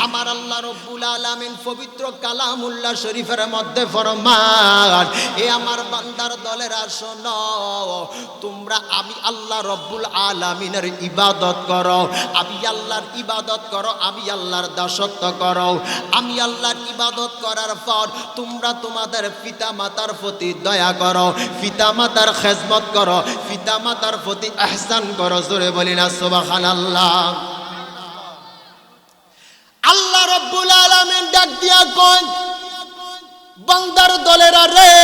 আমার আল্লাহ রব্বুল আলামিন পবিত্র কালামুল্লাহ শরীফের মধ্যে ফরমান, এ আমার বান্দার দলেরা শোনো, তোমরা আমি আল্লাহ রব্বুল আলামিনের ইবাদত করো, আমি আল্লাহর ইবাদত করো, আমি আল্লাহর দাসত্ব করো। আমি আল্লাহর ইবাদত করার পর তোমরা তোমাদের পিতা মাতার প্রতি দয়া করো, পিতা মাতার খেজমত করো, পিতা মাতার প্রতি ইহসান করো। জোরে বলি না সুবহানাল্লাহ। আল্লাহ রব্বুল আলামিন ডাক দিয়া কয়, বান্দার দলেরা রে,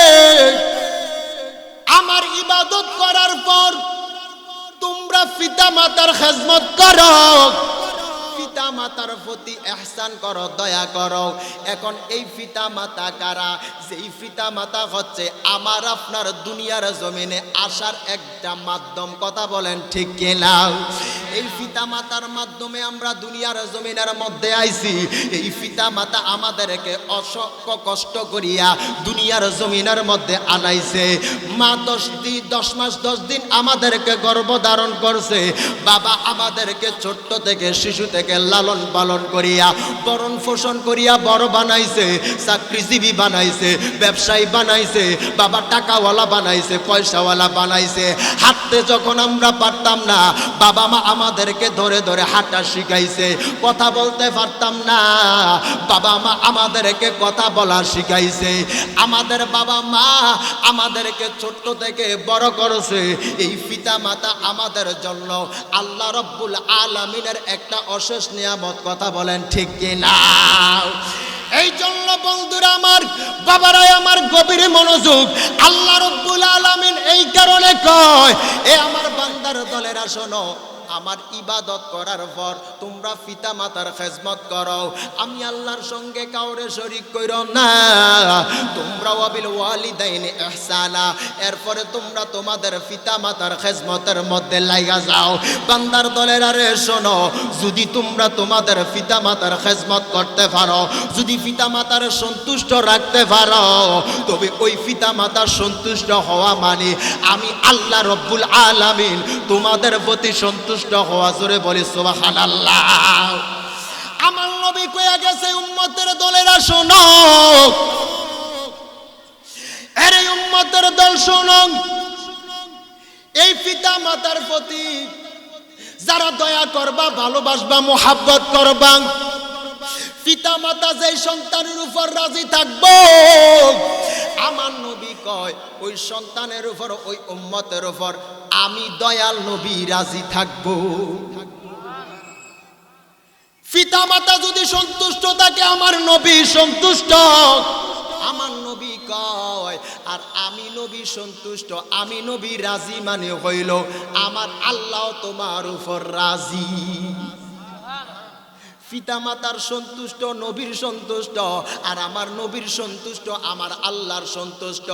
আমার ইবাদত করার পর তোমরা পিতা মাতার খেজমত করো, পিতা মাতার প্রতি ইহসান করো, দয়া করো। এখন এই পিতা মাতা কারা? যেই পিতা মাতা হচ্ছে আমার আপনার দুনিয়ার জমিনে আসার একটা মাধ্যম। কথা বলেন ঠিক কিনা? এই পিতা মাতার মাধ্যমে আমরা দুনিয়ার জমিনের মধ্যে আইছি। এই পিতা মাতা আমাদেরকে অসংখ্য কষ্ট করিয়া দুনিয়ার জমিনের মধ্যে আনাইছে। মা 10 মাস 10 দিন আমাদেরকে গর্ভধারণ করছে। বাবা আমাদেরকে ছোট্ট থেকে, শিশু থেকে লালন পালন করিয়া বরণ পোষণ করিয়া বড় বানাইছে, চাকরিজীবী বানাইছে, ব্যবসায়ী বানাইছে, বাবা টাকাওয়ালা বানাইছে, পয়সাওয়ালা বানাইছে। হাঁটতে যখন আমরা পারতাম না, বাবা মা আমাদেরকে ধরে ধরে হাঁটা শিখাইছে। কথা বলতে পারতাম না, বাবা মা আমাদেরকে কথা বলা শিখাইছে। আমাদের বাবা মা আমাদেরকে ছোট্ট থেকে বড় করেছে। এই পিতা মাতা আমাদের জন্য আল্লাহ রব্বুল আলামিনের একটা অশেষ নিয়ামত। কথা বলেন ঠিক কিনা? এই জন্য বন্ধুরা আমার, বাবারাই আমার, গভীর মনোযোগ। আল্লাহ রব্বুল আলামিন এই কারণে কয়, এ আমার বান্দার দলেরা শোনো, আমার ইবাদত করার পর তোমরা পিতা মাতার খেজমত করো, আমি আল্লাহর সঙ্গে কাউরে শরীক কইরো না। তোমরা ওয়াবিল ওয়ালিদাইনি ইহসানা, এরপরে তোমরা তোমাদের পিতা মাতার খেজমতের মধ্যে লাগা যাও। বান্দার দলেরা রে শোনো, যদি তোমরা তোমাদের পিতা মাতার খেজমত করতে পারো, যদি পিতা মাতার সন্তুষ্ট রাখতে পারো, তবে ওই পিতা মাতার সন্তুষ্ট হওয়া মানে আমি আল্লাহ রব্বুল আলামিন তোমাদের প্রতি সন্তুষ্ট হওয়া। জোরে বলি সুবহানাল্লাহ। আমার নবী কইয়া গেছে, উম্মতের দলেরা শোনো, আরে উম্মতের দল শোনো, এই পিতা মাতার প্রতি যারা দয়া করবা, ভালোবাসবা, মোহাব্বত করবা, পিতা মাতা যেই সন্তানের উপর রাজি থাকবো, আমার নবী কয় ওই সন্তানের উপর, ওই উম্মতের উপর আমি দয়াল নবী রাজি থাকবো। পিতা মাতা যদি সন্তুষ্ট থাকে, আমার নবী সন্তুষ্ট। আমার নবী কয়, আর আমি নবী সন্তুষ্ট, আমি নবী রাজি মানে হইল আমার আল্লাহ তোমার উপর রাজি। পিতা মাতার সন্তুষ্ট, নবীর সন্তুষ্ট, আর আমার নবীর সন্তুষ্ট, আমার আল্লাহর সন্তুষ্ট।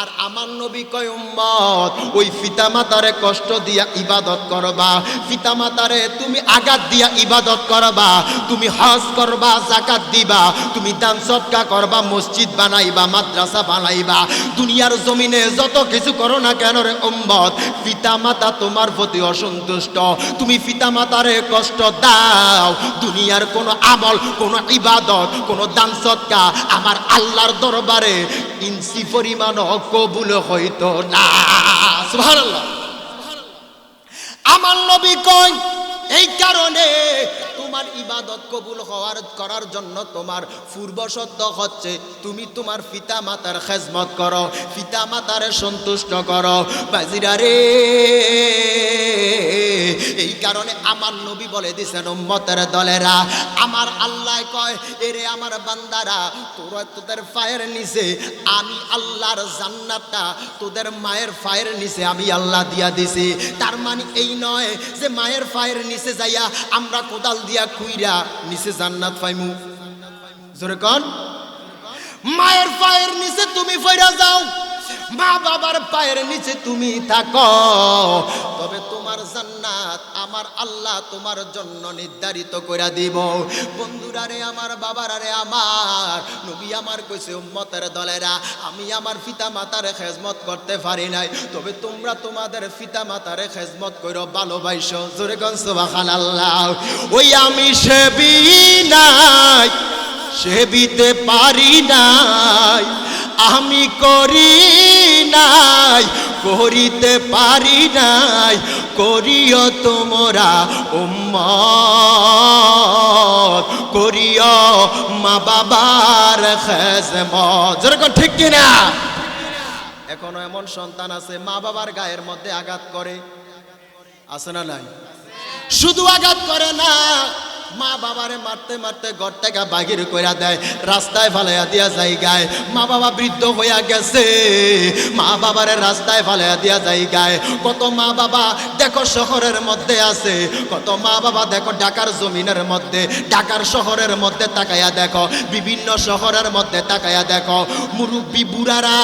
আর আমার নবী কয়, উম্মত ওই পিতা মাতারে কষ্ট দিয়া ইবাদত করবা, পিতা মাতারে তুমি আঘাত দিয়া ইবাদত করবা, তুমি হজ করবা, যাকাত দিবা, তুমি দান সদকা করবা, মসজিদ বানাইবা, মাদ্রাসা বানাইবা, দুনিয়ার জমিনে যত কিছু করো না কেন রে উম্মত, পিতা মাতা তোমার প্রতি অসন্তুষ্ট। তুমি পিতা মাতারে কষ্ট দাও, দুনিয়া কোন আমল, কোন ইবাদত, কোন দান সদকা আমার আল্লাহর দরবারে ইঞ্চি পরিমাণ কবুল হইতো না। সুবহানাল্লাহ। আমার নবী কয়, এই কারণে তোমার ইবাদত কবুল করার জন্য তোমার পূর্ব শর্ত হচ্ছে তুমি তোমার পিতা মাতার খেজমত করো, পিতা মাতারে সন্তুষ্ট করো। বাজিরা রে, এই কারণে আমার নবী বলে দিছেন, উম্মতের দলেরা, আমার আল্লাহ কয়, এরে আমার বান্দারা, তোরা তোদের পায়ের নিচে আমি আল্লাহর জান্নাতটা তোদের মায়ের পায়ের নিচে আমি আল্লাহ দিয়া দিছি। তার মানে এই নয় যে মায়ের পায়ের নিচে যাইয়া আমরা কোদাল দিয়া খুইরা নিচে জান্নাত পাইমু। জোরে কোন? মায়ের পায়ের নিচে তুমি পয়রা যাও, মা বাবার পায়ের নিচে তুমি থাকো, তবে তোমার জান্নাত আমার আল্লাহ তোমার জন্য নির্ধারিত করে দিব। বন্ধুরা রে আমার, বাবারা রে আমার, নবী আমার কইছে, উম্মতের দলেরা, আমি আমার পিতা মাতারে খেজমত করতে পারি নাই, তবে তোমরা তোমাদের পিতা মাতারে খেজমত করো, ভালোবাসো। জোরে কোন সুবহানাল্লাহ। ওই আমি সেবিনা সেবিতে পারি নাই, আমি করি নাই, করিতে পারি নাই, করিও তোমরা উম্মত, করিও মা বাবার খেজমত। যেরকম ঠিক কিনা? এখনো এমন সন্তান আছে মা বাবার গায়ের মধ্যে আঘাত করে, আছে না নাই? শুধু আঘাত করে না, মা বাবারে মারতে মারতে ঘর থেকে বাহির কইরা দেয়, রাস্তায় ফালাইয়া দিয়া জায়গায়। মা বাবা বৃদ্ধ হইয়া গেছে, মা বাবারে রাস্তায় ফালাইয়া দিয়া জায়গায়। কত মা বাবা দেখো শহরের মধ্যে আছে, কত মা বাবা দেখো ঢাকার জমিনের মধ্যে, ঢাকার শহরের মধ্যে তাকাইয়া দেখো, বিভিন্ন শহরের মধ্যে তাকাইয়া দেখো, মুরব্বী বুড়ারা,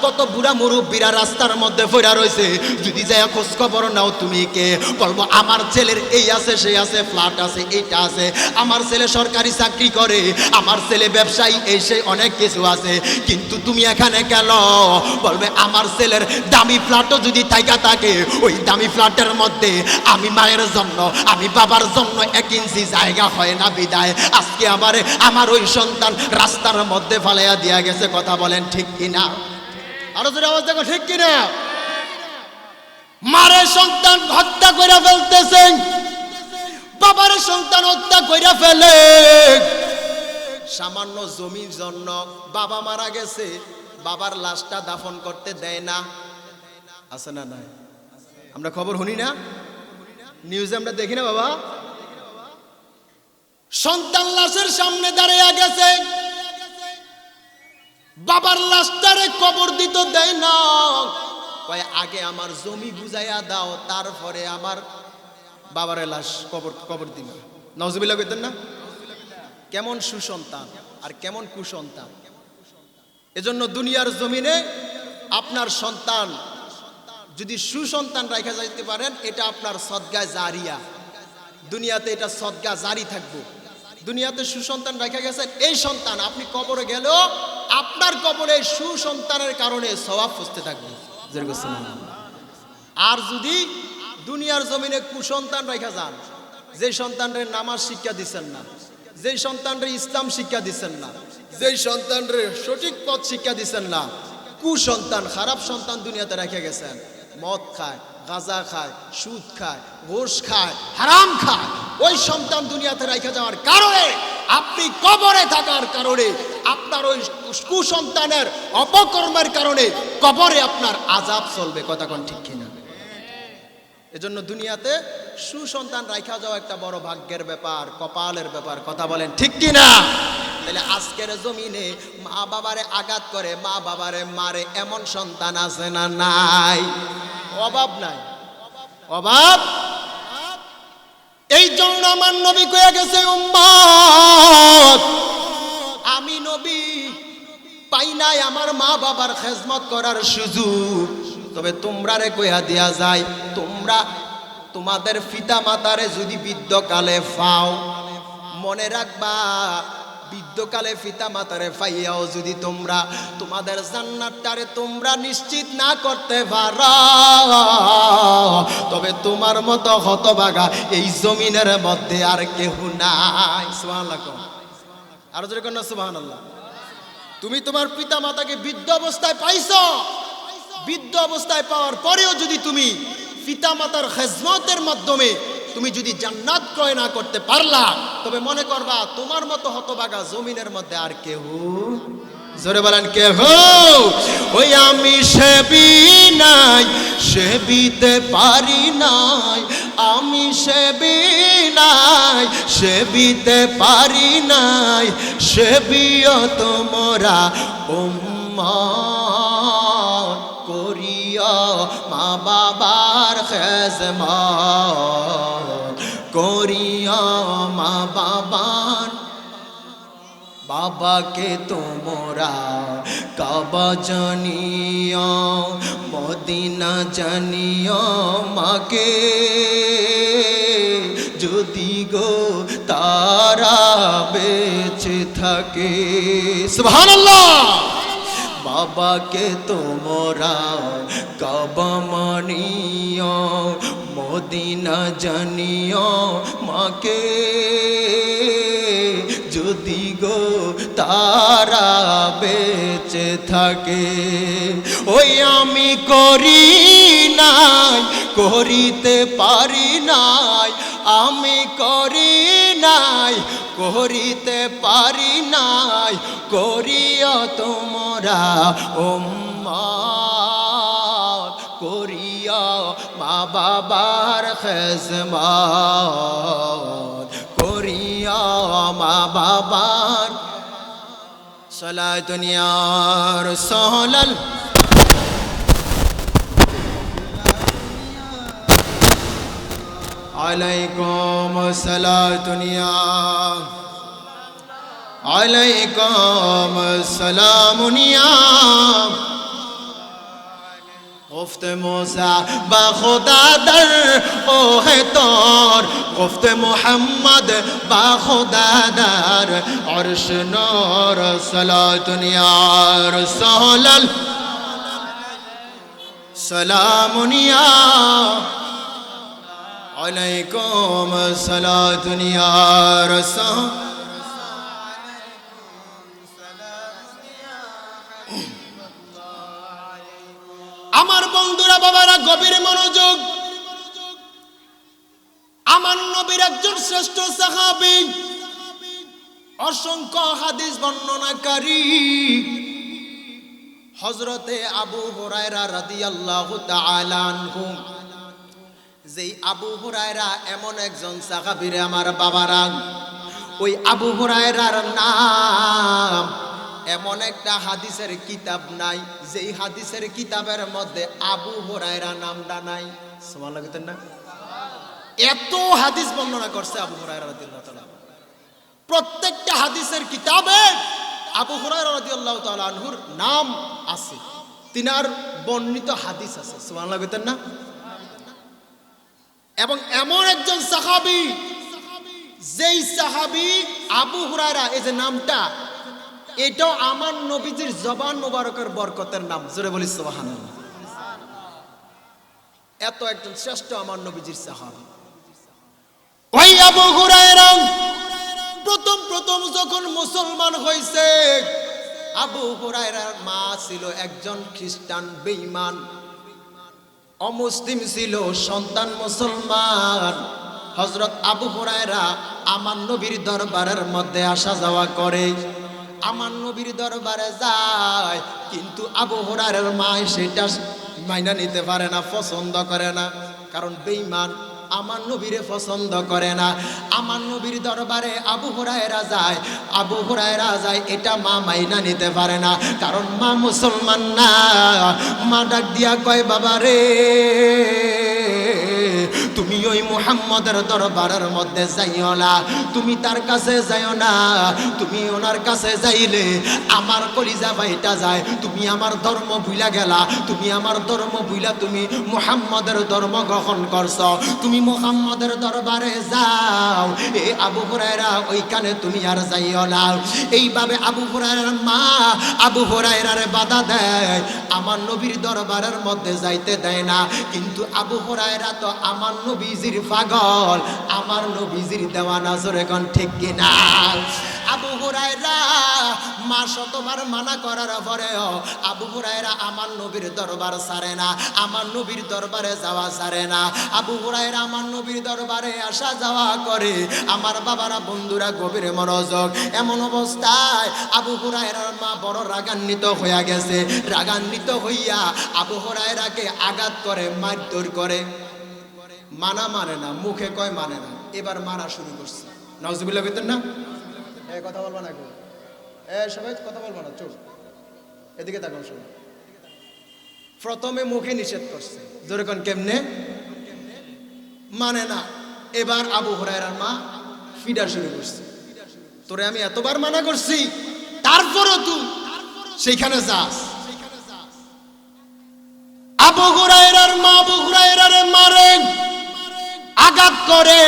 কত বুড়া মুরব্বীরা রাস্তার মধ্যে পড়া রয়েছে। যদি যায় খোঁজ খবর নাও, তুমি কে বলবো আমার ছেলের এই আছে, সেই আছে, ফ্ল্যাট আছে, এইটা আছে, আমার ছেলে সরকারি চাকরি করে, আমার ছেলে ব্যবসায়ী, এই সেই অনেক কিছু আছে। কিন্তু তুমি এখানে কেন? বলবে আমার ছেলের দামি ফ্ল্যাটও যদি থাইকা থাকে, ওই দামি ফ্ল্যাটের মধ্যে আমি মায়ের জন্য, আমি বাবার জন্য 1 ইঞ্চি জায়গা হয় না, বিদায় আজকে আমার ওই সন্তান রাস্তার মধ্যে ফালাইয়া দিয়া গেছে। কথা বলেন ঠিক কিনা? আরো জোরে আওয়াজ দেখো, ঠিক কিনা? মারে সন্তান হত্যা করে ফেলতেছেন, বাবার সন্তান হত্যা কইরা ফেলে, সামান্য জমির জন্য। বাবা মারা গেছে, বাবার লাশটা দাফন করতে দেয় না, আছে না নাই? আমরা খবর শুনি না, নিউজে আমরা দেখি না? বাবা সন্তান লাশের সামনে দাঁড়িয়ে গেছে, বাবার লাশটারে কবর দিতে দেয় না, কয় আগে আমার জমি বুঝাইয়া দাও, তারপরে আমার বাবারে লাশ কবর দিবে। নাউজুবিল্লাহ কইতেন না? কেমন সুসন্তান আর কেমন কুসন্তান! এজন্য দুনিয়ার জমিনে আপনার সন্তান যদি সুসন্তান রাখা যাইতে পারেন, এটা আপনার সদকা জারিয়া, দুনিয়াতে এটা সদকা জারি থাকবে। দুনিয়াতে সুসন্তান রাখা গেছেন, এই সন্তান আপনি কবরে গেলেও আপনার কবরে সুসন্তানের কারণে সওয়াব পৌঁছতে থাকবে। আর যদি দুনিয়ার জমিনে কুসন্তান রেখা যান, যে সন্তানরে নামাজ শিক্ষা দিচ্ছেন না, যে সন্তানরে ইসলাম শিক্ষা দিচ্ছেন না, যে সন্তানরে সঠিক পথ শিক্ষা দিচ্ছেন না, কুসন্তান, খারাপ সন্তান দুনিয়াতে রেখে গেছেন, মদ খায়, গাঁজা খায়, সুদ খায়, ঘুষ খায়, হারাম খায়, ওই সন্তান দুনিয়াতে রেখে যাওয়ার কারণে আপনি কবরে থাকার কারণে, আপনার ওই কুসন্তানের অপকর্মের কারণে কবরে আপনার আযাব চলবে। কথা কোন ঠিক কিনা? এজন্য দুনিয়াতে সুসন্তান রাখা যাওয়া একটা বড় ভাগ্যের ব্যাপার, কপালের ব্যাপার। কথা বলেন ঠিক কিনা? তাহলে আজকের জমিনে মা বাবারে আঘাত করে, মা বাবারে মারে, এমন সন্তান আছে না নাই? অভাব নাই, অভাব। এই জন্য আমার নবী কয়ে গেছে, উম্মত আমি নবী পাই নাই আমার মা বাবার খেজমত করার সুযোগ, তবে তোমরা রে কইয়া দিয়া যায়, তোমরা তোমাদের পিতা মাতারে যদি বৃদ্ধকালে পাও, মনে রাখবা বৃদ্ধকালে পিতা মাতারে পাইয়াও যদি তোমরা তোমাদের জান্নাতটারে তোমরা নিশ্চিত না করতে পারো, তবে তোমার মতো হতভাগা এই জমিনের মধ্যে আর কেউ নাই। সুবহানাল্লাহ। আর জোরে কোন সুবহানাল্লাহ। তুমি তোমার পিতা মাতাকে বৃদ্ধ অবস্থায় পাইছো, বৃদ্ধ অবস্থায় পাওয়ার পরেও যদি তুমি পিতা মাতার খেজমতের মাধ্যমে তুমি যদি জান্নাত ক্রয় না করতে পারলা, তবে মনে করবা তোমার মতো হতভাগা জমিনের মধ্যে আর কেউ, জোরে বলেন কেহ, ওই আমি সেবি নাই, সেবিতে পারি নাই, আমি সেবি নাই, সেবিতে পারি নাই, সেবিও তোমরা উম্মত, করিও মা বাবার খেজমত, করিও মা বাবার। বাবাকে তোমরা কাবা জানিও, মদিনা জানিও, মাকে যদি গো তারা বেঁচে থাকে। সুবহানাল্লাহ। বাবাকে তোমরা কাবা মানিও, মদিনা জানিও, মাকে যদি গো তারা বেঁচে থাকে। ওই আমি করি নাই, করিতে পারি নাই, আমি করি নাই, করিতে পারি নাই, করিও তোমরা উম্মত, করিও মা বাবার খেজমত, করিও মা বাবার সালাতুন ইয়া রাসূলাল্লাহ। আলাইকুম সালাতুন ইয়া আলাইকুম সালামুন ইয়া گفت موسی با خدا در اوه تور، گفت محمد با خدا در عرش نور. صلاة یا رسول الله، سلام یا علیکم، صلاة یا رسول. আমার বন্ধুরা বাবারা গভীর মনোযোগ। আমার নবীর একজন শ্রেষ্ঠ সাহাবী, অসংখ্য হাদিস বর্ণনাকারী হযরতে আবু হুরায়রা রাদিয়াল্লাহু তাআলা আনহু। যেই আবু হুরায়রা এমন একজন সাহাবী রে আমার বাবারা, ওই আবু হুরায়রার নাম এমন একটা হাদিসের কিতাব নাই যেই হাদিসের কিতাবের মধ্যে আবু হুরায়রা নামটা নাই। সুবহানাল্লাহ কইতেন না? এত হাদিস বর্ণনা করছে আবু হুরায়রা রাদিয়াল্লাহু তাআলা। প্রত্যেকটা হাদিসের কিতাবে আবু হুরায়রা রাদিয়াল্লাহু তাআলা আনহুর নাম আছে, তিনার বর্ণিত হাদিস আছে। সুবহানাল্লাহ কইতেন না? এবং এমন একজন সাহাবী, যেই সাহাবী আবু হুরায়রা, এই যে নামটা, এটাও আমার নবীজির জবান মোবারকের বরকতের নাম। জোরে বলি সুবহানাল্লাহ। এত একজন শ্রেষ্ঠ আমার নবীজির সাহাবী। ওই আবু হুরায়রা প্রথম যখন মুসলমান হয়েছে, আবু হুরায়রার মা ছিল একজন খ্রিস্টান বেঈমান, অমুসলিম ছিল, সন্তান মুসলমান। হযরত আবু হুরায়রা আমার নবীর দরবারের মধ্যে আসা যাওয়া করে, আমার নবীর দরবারে যায়, কিন্তু আবু হুরায়রার মা সেটা মাইনা নিতে পারে না, পছন্দ করে না, কারণ বেঈমান, আমার নবীরে পছন্দ করে না। আমার নবীর দরবারে আবু হুরায়রা যায়, এটা মা মাইনা নিতে পারে না, কারণ মা মুসলমান না। মা ডাক দিয়া কয়, বাবা রে, তুমি ওই মুহাম্মদের দরবারের মধ্যে যাইও না, তুমি তার কাছে যাইও না, তুমি ওনার কাছে যাইলে আমার কলিজা বাইটা যায়। তুমি আমার ধর্ম ভুলা গেলা, তুমি আমার ধর্ম ভুলা তুমি মুহাম্মদের ধর্ম গ্রহণ করছো, তুমি মুহাম্মদের দরবারে যাও। এ আবু হুরায়রা, ওইখানে তুমি আর যাইও না। এইভাবে আবু হুরায়রার মা আবু হুরায়রারে বাধা দেয়, আমার নবীর দরবারের মধ্যে যাইতে দেয় না। কিন্তু আবু হুরায়রা তো আমার নবীজির পাগল, আমার নবীজির দেওয়ানা। জোরে কোন ঠিক কিনা? আবু হুরায়রা মা শতবার মানা করার পরেও আবু হুরায়রা আমার নবীর দরবার ছাড়ে না, আমার নবীর দরবারে যাওয়া ছাড়ে না। আবু হুরায়রা আমার নবীর দরবারে আসা যাওয়া করে। আমার বাবারা, বন্ধুরা, গভীর মনোযোগ। এমন অবস্থায় আবু হুরায়রার মা বড় রাগান্বিত হইয়া গেছে। রাগান্বিত হইয়া আবু হুরায়রাকে আঘাত করে, মারধর করে। মানা মানে না, মুখে কয় মানে না, এবার মারা শুরু করছে। নাউজুবিল্লাহ কইতেন না? কথা বলবা না, সবাই কথা বলবা না, চুপ, এদিকে তাকাও সবাই। প্রথমে মুখে নিষেধ করছে, যেরকম কেমনে মানে না। এবার আবু হুরায়রার মা ফিডা শুরু করছে, তোরে আমি এতবার মানা করছি, তারপরও তুই সেইখানে যাস। আবু হুরায়রার মা আবু হুরায়রারে মারে, আঘাত করে।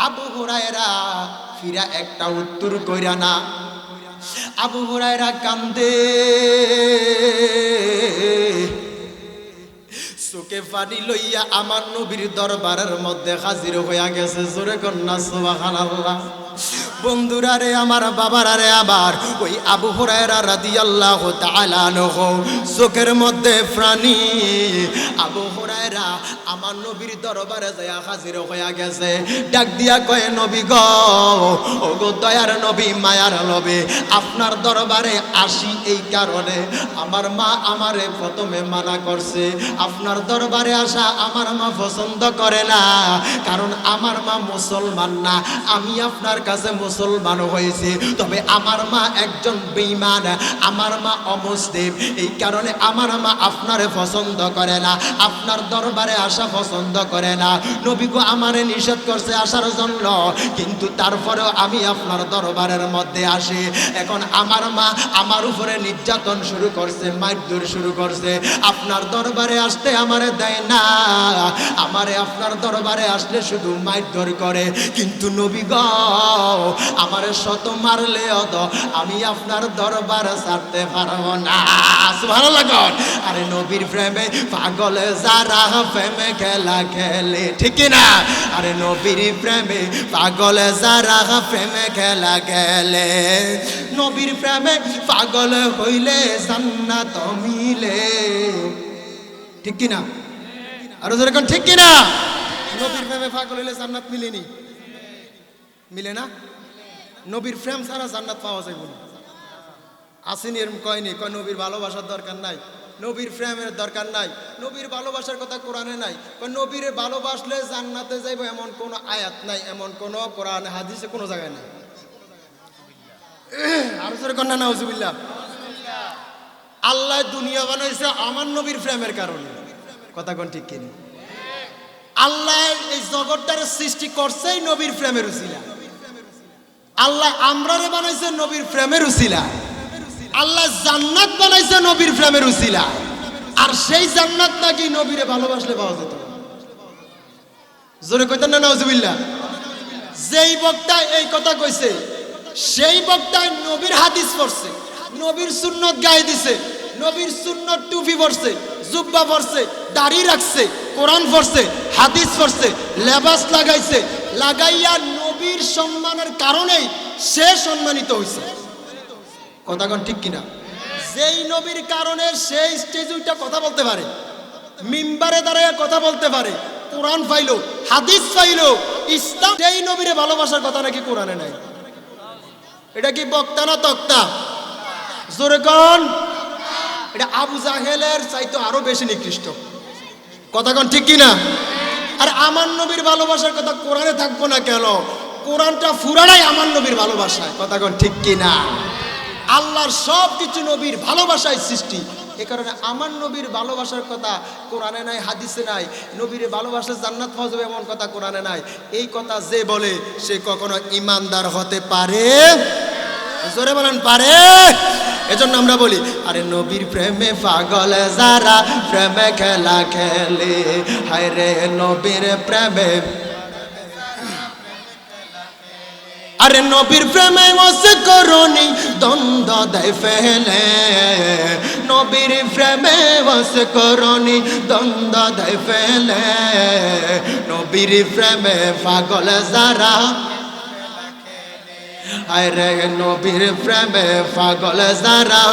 আবু হুরায়রা ফিরা একটা উত্তর কইরা না। আবু হুরায়রা কান্দে, চোখে পানি লইয়া আমার নবীর দরবারের মধ্যে হাজির হইয়া গেছে। জোরে কন্যা সুবহানাল্লাহ। বন্ধুরা রে আমার বাবারা রে আবার ওই আবু হুরায়রা রাদিয়াল্লাহু তাআলা আনহু চোখের মধ্যে প্রাণী আবু হুরায়রা আমার নবীর দরবারে যায় হাজির হয়ে গেছে ডাক দিয়া কয় নবী গো ও গো দয়ার নবী মায়ার নবী আপনার দরবারে আসি এই কারণে আমার মা আমারে প্রথমে মানা করছে আপনার দরবারে আসা আমার মা পছন্দ করে না কারণ আমার মা মুসলমান না আমি আপনার কাছে মুসলমান হয়েছি তবে আমার মা একজন বেঈমান আমার মা অমুসলিম এই কারণে আমার মা আপনারে পছন্দ করে না আপনার দরবারে আসা পছন্দ করে না নবী গো আমারে নিষেধ করছে আসার জন্য কিন্তু তারপরেও আমি আপনার দরবারের মধ্যে আসি এখন আমার মা আমার উপরে নির্যাতন শুরু করছে মারধর শুরু করছে আপনার দরবারে আসতে আমারে দেয় না আমারে আপনার দরবারে আসলে শুধু মারধর করে কিন্তু নবী গো আমারে শত মারলেও তো আমি আপনার দরবার ছাড়তে পারবো না সুবহানাল্লাহ গো আরে নবীর প্রেমে পাগল যারা প্রেমে খেলা খেলে ঠিক না আরে নবীর প্রেমে পাগল যারা প্রেমে খেলা খেলে নবীর প্রেমে পাগল হইলে জান্নাত মিলে ঠিক কি না আরো যেরকম ঠিক কি না নবীর প্রেমে পাগল হইলে জান্নাত মিলেনি মিলে না নবীর প্রেম ছাড়া জান্নাত পাওয়া যায় না আসেনি এরকম কয়নি কয় নবীর ভালোবাসার দরকার নাই নবীর প্রেমের দরকার নাই নবীর ভালোবাসার কথা কোরআনে নাই নবীরে ভালোবাসলে জান্নাতে যাইব এমন কোন আয়াত নাই এমন কোন কোরআনে হাদিসে কোনো জায়গায় নাই আরো জোরে কন্যা নাউজুবিল্লাহ আল্লাহ দুনিয়া বানাইছে আমার নবীর প্রেমের কারণে কথা কোন ঠিক কিনা আল্লাহ এই জগৎটার সৃষ্টি করছেই নবীর প্রেমের উসিলা আল্লাহ আমরারে বানাইছে নবীর প্রেমের উসিলা আল্লাহ জান্নাত বানাইছে নবীর প্রেমের উসিলা আর সেই জান্নাত নাকি নবীরে ভালোবাসলে পাওয়া যেত জোরে কইতেন না নাউজুবিল্লাহ যেই বক্তা এই কথা কইছে সেই বক্তায় নবীর হাদিস পড়ছে নবীর সুন্নত গায়ে দিছে নবীর সুন্নত টুপি পড়ছে জুব্বা পড়ছে দাড়ি রাখছে কোরআন পড়ছে হাদিস পড়ছে লেবাস লাগাইছে লাগাইয়া নবীর সম্মানের কারণেই সে সম্মানিত হইছে কথা কোন ঠিক কিনা যেই নবীর কারণে সেই স্টেজে উঠে কথা বলতে পারে মিম্বারে দাঁড়ায় কথা বলতে পারে কোরআন পাইলো হাদিস পাইলো ইসলাম সেই নবীরে ভালোবাসার কথা নাকি কোরআনে নাই এটা কি বক্তা না তক্তা জোরে কোন এটা আবু জাহেলের চাইতো আরো বেশি নিকৃষ্ট কথা কোন ঠিক কিনা আর আমার নবীর ভালোবাসার কথা কোরআনে থাকবো না কেন কোরআনটা পুরাটাই আমার নবীর ভালোবাসায় কথা কোন ঠিক কিনা আল্লাহর সব কিছু নবীর ভালোবাসায় সৃষ্টি এই কারণে আমার নবীর ভালোবাসার কথা কোরআনে নাই হাদিসে নাই নবীর ভালোবাসা জান্নাত পাওয়া যাবে এমন কথা কোরআনে নাই এই কথা যে বলে সে কখনো ঈমানদার হতে পারে জোরে বলেন পারে এজন্য আমরা বলি আরে নবীর প্রেমে পাগল যারা প্রেমে খেলা খেলে হায় রে নবীর প্রেমে আরে নবীর প্রেমে ওয়াস করনি দ্বন্দ্ব দেয় ফেলে নবীর প্রেমে ওয়াস করনি দ্বন্দ্ব দেয় ফেলে নবীর প্রেমে পাগল যারা আরে নবীর প্রেমে পাগল যারা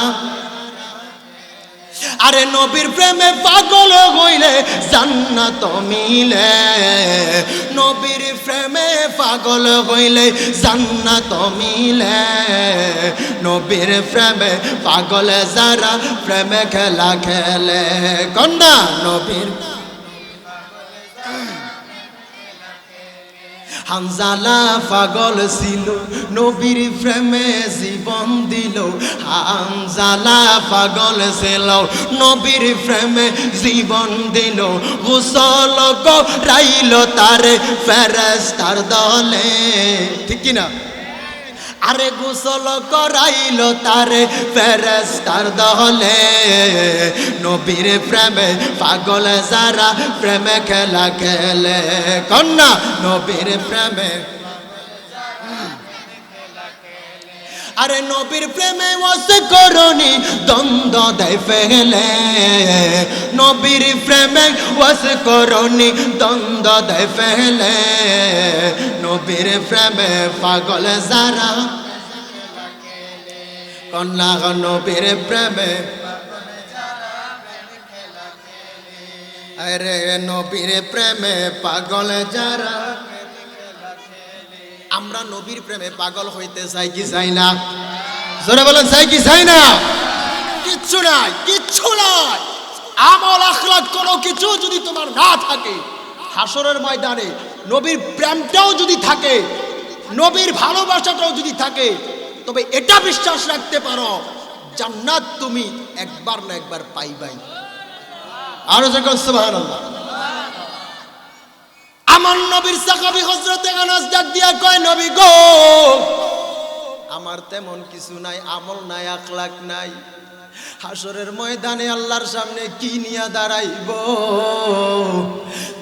আরে নবীর প্রেমে পাগল হইলে জান্নাত মিলে নবীর প্রেমে পাগল হইলে জান্নাত মিলে নবীর প্রেমে পাগল যারা প্রেমে খেলা খেলে কন্যা নবীর হানজালা পাগল ছিল নবীর প্রেমে জীবন দিল হানজালা পাগল ছিল নবীর প্রেমে জীবন দিল গোসল করাইল তারে ফেরেশতার দলে ঠিক কি না আরে গোসল করাইল তারে ফেরেশতার দলে নবীর প্রেমে পাগল যারা প্রেমে খেলা খেলে কন্যা নবীর প্রেমে আরে নবীর প্রেমে ওয়াস করনি দ্বন্দ্ব দেয় ফেলে, নবীর প্রেমে ওয়াস করনি দ্বন্দ্ব দেয় ফেলে, নবীর প্রেমে পাগল যারা কন্যা নবীর প্রেমে, আরে নবীর প্রেমে পাগল যারা। আমরা নবীর প্রেমে পাগল হইতে চাই কি চাই না? জোরে বলেন চাই কি চাই না? কিচ্ছু নাই, কিচ্ছু নাই। আমল আখলাক কোনো কিছু যদি তোমার না থাকে, হাসরের ময়দানে নবীর প্রেমটাও যদি থাকে, নবীর ভালোবাসাটাও যদি থাকে, তবে এটা বিশ্বাস রাখতে পারো জান্নাত তুমি একবার না একবার পাইবাই। আরো যখন সুবহানাল্লাহ। আমার নবীর সাহাবী হযরত আনাস ডাক দিয়া কয়, নবী গো, আমার তেমন কিছু নাই, আমল নাই, আখলাক নাই, হাসরের ময়দানে আল্লাহর সামনে কি নিয়ে দাঁড়াইব?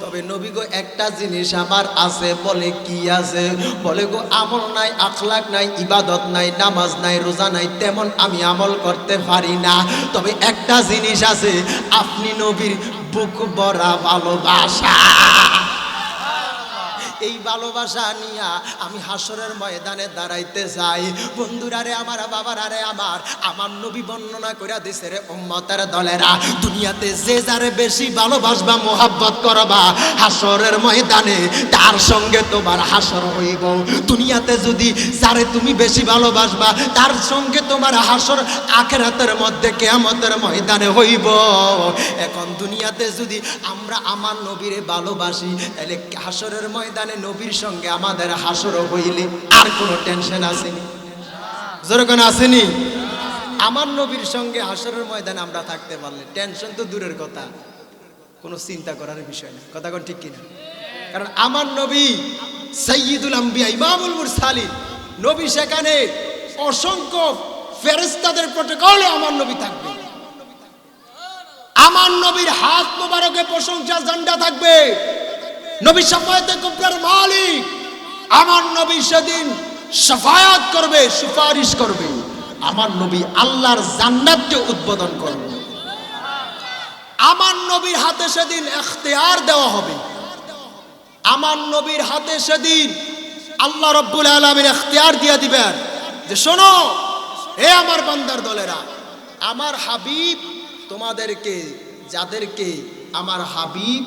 তবে নবী গো একটা জিনিস আমার আছে। বলে কি আছে? বলে গো আমল নাই, আখলাক নাই, ইবাদত নাই, নামাজ নাই, রোজা নাই, তেমন আমি আমল করতে পারি না। তবে একটা জিনিস আছে, আপনি নবীর বুক ভরা ভালোবাসা। এই ভালোবাসা নিয়া আমি হাসরের ময়দানে দাঁড়াইতে চাই। বন্ধুরা রে আমার, বাবারা রে আমার নবী বর্ণনা করে দিছে রে উম্মতের দলেরা, দুনিয়াতে যে যারে বেশি ভালোবাসবা, মোহাব্বত করবা, হাসরের ময়দানে তার সঙ্গে তোমার হাসর হইব। দুনিয়াতে যদি যারে তুমি বেশি ভালোবাসবা, তার সঙ্গে তোমার হাসর আখিরাতের মধ্যে কিয়ামতের ময়দানে হইব। এখন দুনিয়াতে যদি আমরা আমার নবীরে ভালোবাসি, তাহলে হাসরের ময়দানে নবীর সঙ্গে আমাদের হাসর হইলে আর কোনো টেনশন আসেনি। যেরকম আসেনি, আমার নবীর সঙ্গে হাসরের ময়দানে আমরা থাকতে পারলে টেনশন তো দূরের কথা, কোনো চিন্তা করার বিষয় না। কথা কোন ঠিক কিনা? কারণ আমার নবী সাইয়্যিদুল আম্বিয়া, ইমামুল মুরসালিন নবী, সেখানে অসংখ্য ফেরেশতাদের প্রটোকলে আমার নবী থাকবে। আমার নবীর হাত মোবারকে প্রশংসা ঝান্ডা থাকবে। নবী শাফায়াতে কুবরার মালিক, আমার নবী সেদিন শাফায়াত করবে, সুপারিশ করবে। আমার নবী আল্লাহর জান্নাতকে উদ্বোধন করবে। আমার নবীর হাতে সেদিন ইখতিয়ার দেওয়া হবে। আমার নবীর হাতে সেদিন আল্লাহ রাব্বুল আলামিন ইখতিয়ার দিয়ে দিবেন যে শোনো হে আমার বান্দার দলেরা, আমার হাবিব তোমাদেরকে, যাদেরকে আমার হাবিব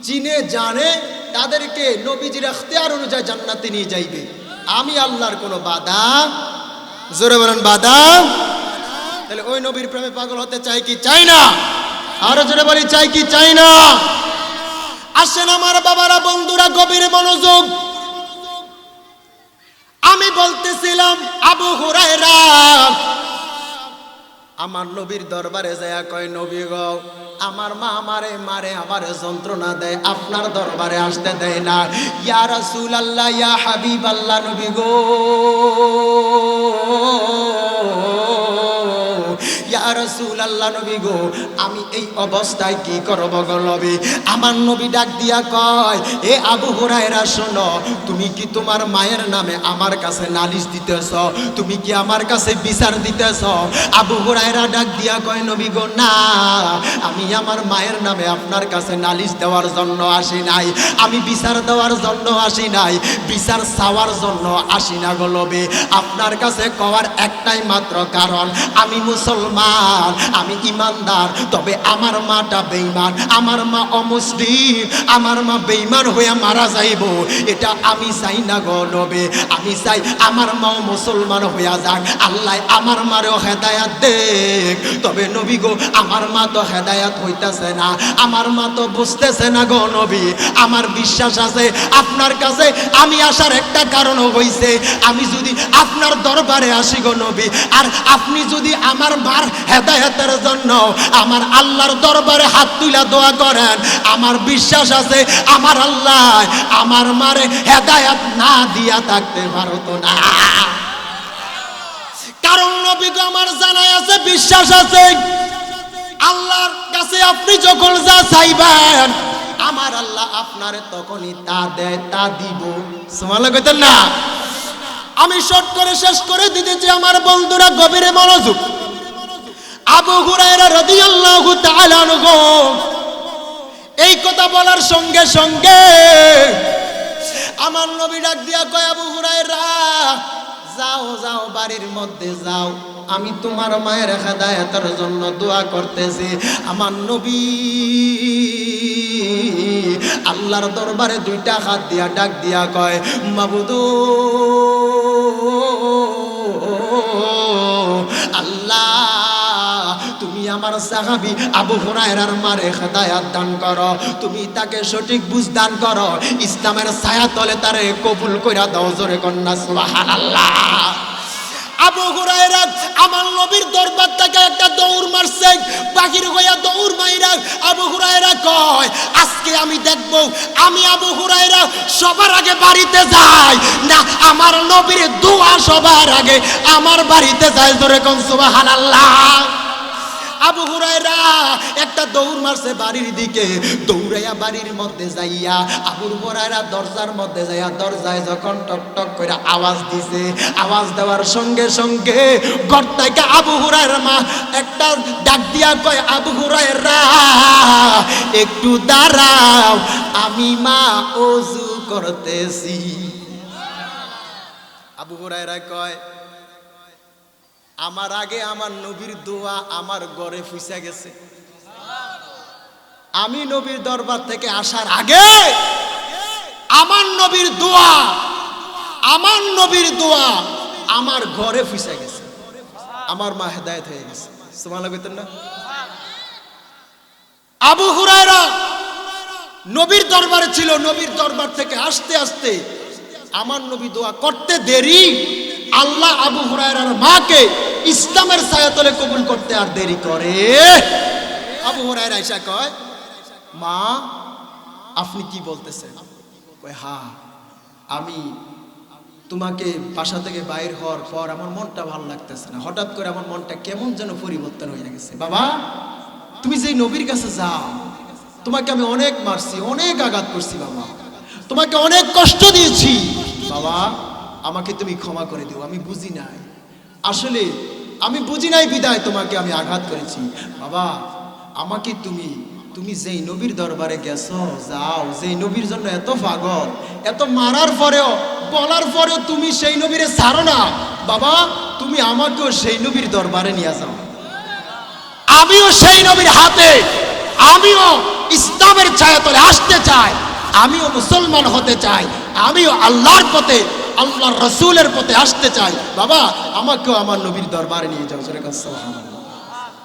চিনে জানে, তাদেরকে নবীজির ইখতিয়ার অনুযায়ী জান্নাতে নিয়ে যাইবে। আমি আল্লাহর কোনো বাধা, জোরে বলেন বাধা। তাহলে ওই নবীর প্রেমে পাগল হতে চাই কি চাই না? আরো জোরে বলি চাই কি চাই না? আসেন আমার বাবারা, বন্ধুরা, গভীর মনোযোগ। আমি বলতেছিলাম আবু হুরায়রা আমার নবীর দরবারে যায় কয়, নবী গো, আমার মা আমারে মারে, আমারে যন্ত্রণা দেয়, আপনার দরবারে আসতে দেয় না। ইয়া রাসূলুল্লাহ, ইয়া হাবিবাল্লাহ, নবী গো, ইয়া রাসূলুল্লাহ, নবী গো, আমি এই অবস্থায় কি করব গো নবী? আমার নবী ডাক দিয়া কয়, এ আবু হুরায়রা শোনো, তুমি কি তোমার মায়ের নামে আমার কাছে নালিশ দিতেছ? তুমি কি আমার কাছে বিচার দিতেছ? আবু হুরায়রা ডাক দিয়া কয়, নবী গো, না, আমি আমার মায়ের নামে আপনার কাছে নালিশ দেওয়ার জন্য আসি নাই, আমি বিচার দেওয়ার জন্য আসি নাই, বিচার চাওয়ার জন্য আসি না গো নবী। আপনার কাছে কওয়ার একটাই মাত্র কারণ, আমি মুসলমান, আমি ইমানদার, তবে আমার মাটা বেঈমান, আমার মা অমুসলিম, আমার মা বেঈমান হয়ে মারা যাইব, এটা আমি চাই না গো নবী। আমি চাই আমার মাও মুসলমান হইয়া যাক, আল্লাহ আমার মারেও হেদায়াত দেখ। তবে নবী গো, আমার মা তো হেদায়াত হইতেছে না, আমার মা তো বুঝতেছে না গো নবী। আমার বিশ্বাস আছে আপনার কাছে আমি আসার একটা কারণ হইছে, আমি যদি আপনার দরবারে আসি গো নবী, আর আপনি যদি আমার মার হেদায়েতের জন্য আমার আল্লাহর দরবারে হাত তুলে দোয়া করেন, আমার বিশ্বাস আছে আমার আল্লাহ আমার মারে হেদায়েত না দিয়া থাকতে পারতো না। কারণ নবী গো, আমার জানা আছে, বিশ্বাস আছে, আল্লাহর কাছে আপনি যখন যা চাইবেন, আমার আল্লাহ আপনারে তখনই তা দেয়, তা দিব। সুবহানাল্লাহ কইতেন না? আমি শর্ট করে শেষ করে দিতেছি আমার বন্ধুরা, গভীরে মনোযোগ। আবু হুরায়রা রাদিয়াল্লাহু তাআলা আনহু এই কথা বলার সঙ্গে সঙ্গে আমার নবী ডাক দিয়া কয়, আবু হুরায়রা যাও যাও, বাড়ির মধ্যে যাও, আমি তোমার মায়ের হেদায়েতের জন্য দোয়া করতেছি। আমার নবী আল্লাহর দরবারে দুইটা হাত দিয়া ডাক দিয়া কয়, মাবুদ আল্লাহ, তুমি আমার সাহাবী আবু হুরায়রার মারে হেদায়েত দান করো, তুমি তাকে সঠিক বুঝ দান করো, ইসলামের ছায়া তলে তারে কবুল কইরা দাও। জোরে কন্যা সুবহানাল্লাহ। আবু হুরায়রা আমার নবীর দরবার থেকে একটা দৌড় মারছে, বাহির হইয়া দৌড় মাইরা আবু হুরায়রা কয়, আজকে আমি দেখব আমি আবু হুরায়রা সবার আগে বাড়িতে যাই না আমার নবীর দোয়া সবার আগে আমার বাড়িতে যায়। জোরে কোন সুবহানাল্লাহ। আবু হুরায়রা একটা দৌড় মারছে বাড়ির দিকে, দৌড়াইয়া বাড়ির মধ্যে যাইয়া আবু হুরায়রা দরজার মধ্যে যাইয়া দরজায় যখন টক টক করে আওয়াজ দিছে, আওয়াজ দেওয়ার সঙ্গে সঙ্গে ঘর থেকে আবু হুরায়রার মা একটা ডাক দিয়া কয়, আবু হুরায়রা একটু দাঁড়াও, আমি মা ওযু করতেছি। আবু হুরায়রা কয়, আমার আগে আমার নবীর দোয়া আমার ঘরে ফুইসা গেছে। আমি নবীর দরবার থেকে আসার আগে আমার নবীর দোয়া আমার ঘরে ফুইসা গেছে। আমার মা হেদায়েত হয়ে গেছে। সুবহানাল্লাহ কইতেন না? আবু হুরায়রা নবীর দরবারে ছিল, নবীর দরবার থেকে আসতে আসতে আমার নবী দোয়া করতে দেরি, আল্লাহ আবু হুরায়রার মাকে ইসলামের ছায়াতলে কবুল করতে আর দেরি করে। আবু হুরায়রা আয়েশা কয়, মা আপনি কি বলতেছেন? কয়, হ্যাঁ, আমি তোমাকে বাসা থেকে বাইর হওয়ার পর আমার মনটা ভালো লাগতেছে না, হঠাৎ করে আমার মনটা কেমন যেন পরিবর্তন হয়ে গেছে। বাবা, তুমি যেই নবীর কাছে যাও, তোমাকে আমি অনেক মারছি, অনেক আঘাত করছি বাবা, তোমাকে অনেক কষ্ট দিয়েছি বাবা, আমাকে তুমি ক্ষমা করে দিও, আমি বুঝি নাই, আসলে আমি বুঝি নাই বিদায় তোমাকে আমি আঘাত করেছি বাবা, আমাকে তুমি যেই নবীর দরবারে গেছো, যাও, যেই নবীর জন্য এত পাগল, এত মারার পরেও বলার পরেও তুমি সেই নবীরে ছাড়ো না বাবা, তুমি আমাকেও সেই নবীর দরবারে নিয়ে যাও, আমিও সেই নবীর হাতে, আমিও ইসলামের ছায়াতলে আসতে চাই, আমিও মুসলমান হতে চাই, আমিও আল্লাহর পথে, আল্লাহর রাসূলের পথে আসতে চাই বাবা, আমাকেও আমার নবীর দরবারে নিয়ে যাও। সুবহানাল্লাহ।